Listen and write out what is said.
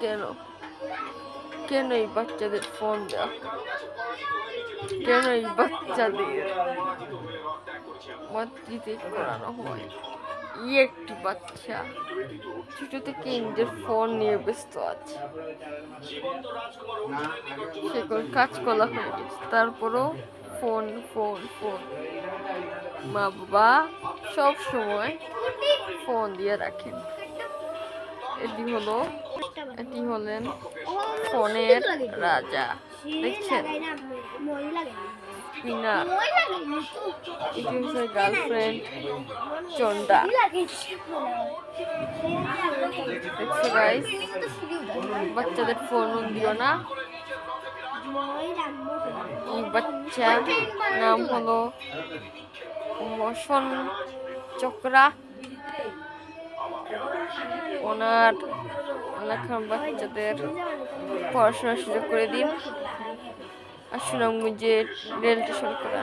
কেন কেন এই বাচ্চাদের ফোন দেওয়া, কেন এই বাচ্চাদের মাতৃত্ব করানো হয়? একটি বাচ্চা ছোট থেকে নিজের ফোন নিয়ে ব্যস্ত আছে, সে কোনো কাজ করা হয়ে গেছে, তারপরও ফোন ফোন ফোন। মা বাবা সব সময় ফোন দিয়ে রাখেন। এটি হলেন ফোনের রাজা, দেখছেন? পিনার, এটি হচ্ছে গার্লফ্রেন্ড চন্ডা। দেখছো গাইস, বাচ্চাদের ফোন দিও না। এই বাচ্চা নাম হলো মোশন চক্রা। ওনার এখন বাচ্চাদের পড়াশোনার সুযোগ করে দিন। আর সুনামগঞ্জের রেল স্টেশন করা।